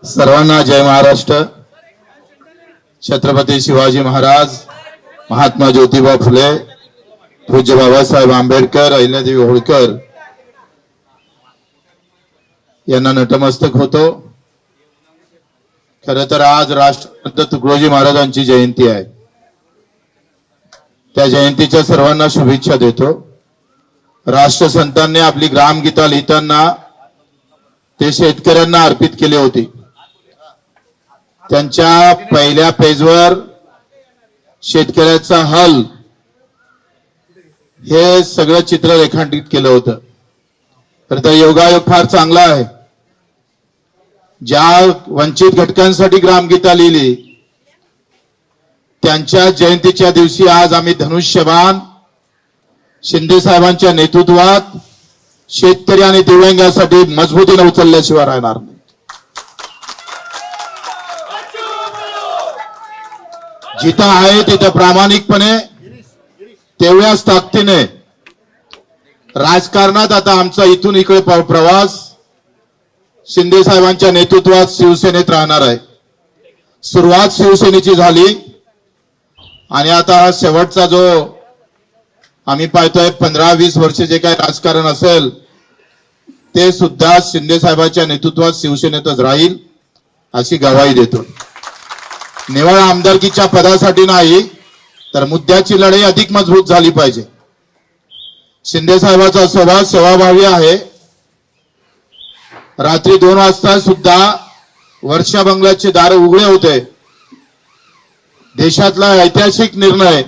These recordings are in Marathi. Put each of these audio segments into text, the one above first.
सर्वांना जय महाराष्ट्र. छत्रपती शिवाजी महाराज, महात्मा ज्योतिबा फुले, पूज्य बाबासाहेब आंबेडकर, अहिल्यादेवी होळकर यांना नतमस्तक होतो. खरं तर आज राष्ट्रसंत तुकडोजी महाराजांची जयंती आहे. त्या जयंतीच्या सर्वांना शुभेच्छा देतो. राष्ट्रसंतांनी आपली ग्रामगीता लिहिताना ते शेतकऱ्यांना अर्पित केली होती. त्यांच्या पहिल्या पेजवर शेतकऱ्याचा हल हे सगळं चित्र रेखांकित केलं होतं. तर योगायोग फार चांगला आहे. ज्या वंचित घटकांसाठी ग्रामगीता लिहिली त्यांच्या जयंतीच्या दिवशी आज आम्ही धनुष्यबाण शिंदे साहेबांच्या नेतृत्वात शेतकरी आणि दिव्यांगासाठी मजबूतीने उचलल्याशिवाय राहणार नाही. जिथं आहे तिथं प्रामाणिकपणे तेवढ्याच ताकदीने राजकारणात आता आमचा इथून इकडे प्रवास शिंदे साहेबांच्या नेतृत्वात शिवसेनेत राहणार आहे. सुरुवात शिवसेनेची झाली आणि आता हा शेवटचा जो आम्ही पाहतोय 15-20 वर्ष जे काही राजकारण असेल ते सुद्धा शिंदे साहेबांच्या नेतृत्वात शिवसेनेतच राहील अशी ग्वाही देतो. निवड आमदारकीच्या पदासाठी नाही तर मुद्द्याची लढाई अधिक मजबूत झाली पाहिजे. शिंदे साहेबांचा स्वभाव सेवाभावी आहे. रात्री 2 वाजता सुद्धा वर्षा बंगल्याचे दार उघडे होते. देशातला ऐतिहासिक निर्णय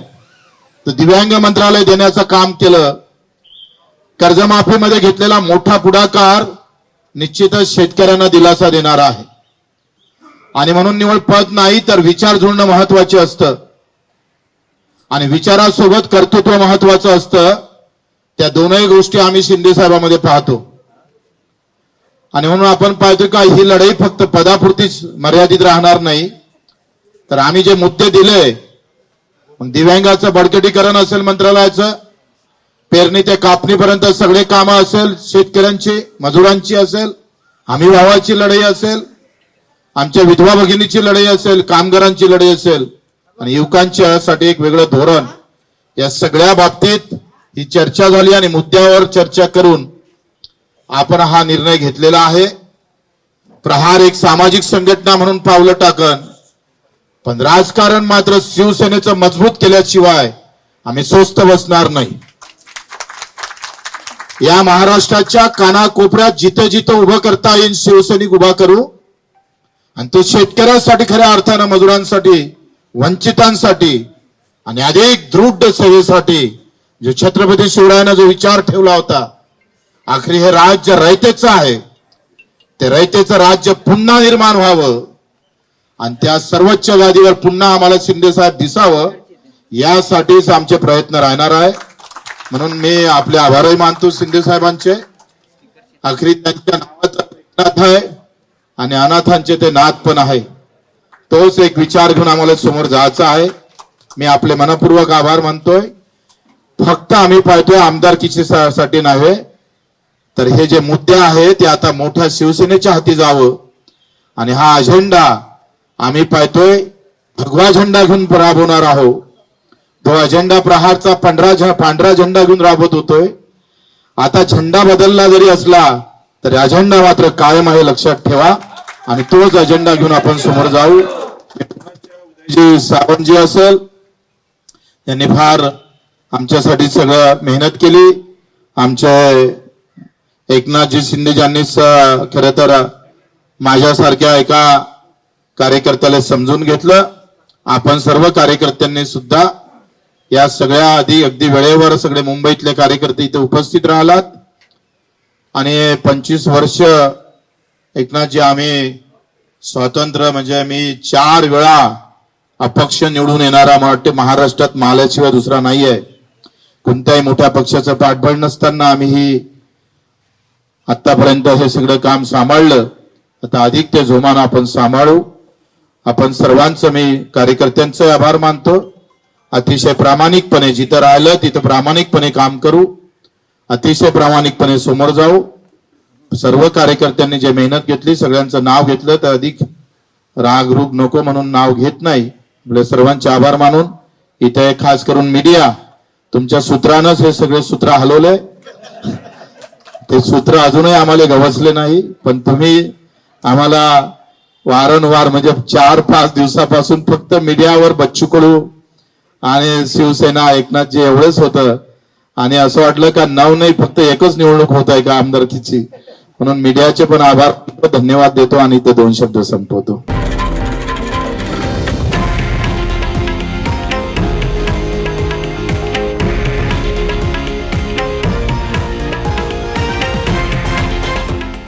तर दिव्यांग मंत्रालय देण्याचं काम केलं. कर्जमाफीमध्ये घेतलेला मोठा पुढाकार निश्चितच शेतकऱ्यांना दिलासा देणारा आहे. आणि म्हणून निवड पद नाही तर विचार जुळणं महत्वाचे असतं आणि विचारासोबत कर्तृत्व महत्वाचं असतं. त्या दोनही गोष्टी आम्ही शिंदे साहेबांमध्ये पाहतो. आणि म्हणून आपण पाहतो का ही लढाई फक्त पदापुरतीच मर्यादित राहणार नाही तर आम्ही जे मुद्दे दिले मग दिव्यांगाचं बळकटीकरण असेल, मंत्रालयाचं पेरणी ते कापणीपर्यंत सगळे कामं असेल, शेतकऱ्यांची मजुरांची असेल, हमी भावाची लढाई असेल, आमच्या विधवा भगिनीची लढाई असेल, कामगारांची लढाई असेल आणि युवकांच्यासाठी एक वेगळं धोरण, या सगळ्या बाबतीत ही चर्चा झाली आणि मुद्द्यावर चर्चा करून आपण हा निर्णय घेतलेला आहे. प्रहार एक सामाजिक संघटना म्हणून पावलं टाकन पण राजकारण मात्र शिवसेनेचं मजबूत केल्याशिवाय आम्ही स्वस्थ बसणार नाही. या महाराष्ट्राच्या कानाकोपऱ्यात जिथं जिथं उभं करता येईल शिवसैनिक उभा करू आणि तो शेतकऱ्यांसाठी, खऱ्या अर्थानं मजुरांसाठी, वंचितांसाठी आणि अधिक दृढ सेवेसाठी जो छत्रपती शिवरायानं जो विचार ठेवला होता, आखरी हे राज्य रयतेचं आहे. ते रयतेचं राज्य पुन्हा निर्माण व्हावं आणि त्या सर्वोच्च गादीवर पुन्हा आम्हाला शिंदे साहेब दिसावं यासाठीच आमचे प्रयत्न राहणार आहे. म्हणून मी आपले आभारही मानतो शिंदे साहेबांचे. आखरी त्यांच्या नावाचा नाथ आहे आणि अनाथांचे ते नाथ पण आहे. तोच एक विचार घेऊन आम्हाला समोर जायचा आहे. मी आपले मनपूर्वक आभार मानतोय. फक्त आम्ही पाहतोय आमदारकीची साठी नव्हे तर हे जे मुद्दे आहेत ते आता मोठ्या शिवसेनेच्या हाती जावं आणि हा अजेंडा आम्ही पाहतोय भगवा झेंडा घेऊन राबवणार आहोत. तो अजेंडा प्रहारचा पांढरा झेंडा घेऊन राबवत होतोय. आता झेंडा बदलला जरी असला तरी अजेंडा मात्र कायम आहे, लक्षात ठेवा. आणि तोच अजेंडा घेऊन आपण समोर जाऊ. जी सावंतजी असेल यांनी फार आमच्यासाठी सगळं मेहनत केली. आमचे एकनाथजी शिंदे यांनी खरं तर माझ्यासारख्या एका कार्यकर्त्याला समजून घेतलं. आपण सर्व कार्यकर्त्यांनी सुद्धा या सगळ्या अगदी वेळेवर सगळे मुंबईतले कार्यकर्ते इथे उपस्थित राहिलात आणि 25 वर्ष एकनाथजी आम्ही स्वातंत्र्य म्हणजे मी 4 वेळा अपक्ष निवडून येणारा मला वाटते महाराष्ट्रात माल्याशिवाय दुसरा नाहीये. कोणत्याही मोठ्या पक्षाचं पाठबळ नसताना आम्ही ही आतापर्यंत हे सगळं काम सांभाळलं. आता अधिक ते जोमानं आपण सांभाळू. आपण सर्वांचं मी कार्यकर्त्यांचे आभार मानतो. अतिशय प्रामाणिकपणे जिथं राहिलं तिथं प्रामाणिकपणे काम करू, अतिशय प्रामाणिकपणे समोर जाऊ. सर्व कार्यकर्त्यांनी जे मेहनत घेतली सगळ्यांचं नाव घेतलं तर अधिक रागरूग नको म्हणून नाव घेत नाही. आपल्या सर्वांचे आभार मानून इथे खास करून मीडिया तुमच्या सूत्रानंच हे सगळे सूत्र हलवले. ते सूत्र अजूनही आम्हाला गवसले नाही, पण तुम्ही आम्हाला वारंवार म्हणजे 4-5 दिवसापासून फक्त मीडियावर बच्चू कडू आणि शिवसेना एकनाथजी एवढंच होतं आणि असं वाटलं का नाही फक्त एकच निवडणूक होत आहे का आमदारकीची. म्हणून मीडियाचे पण आभार, धन्यवाद देतो आणि ते 2 शब्द संपवतो.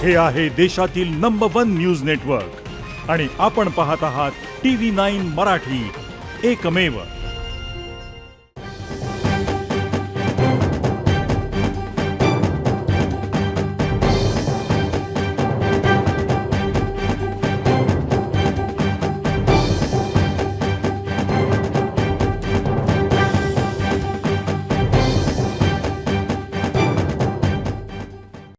हे आहे देशातील नंबर 1 न्यूज नेटवर्क आणि आपण पाहत आहात TV9 मराठी, एकमेव.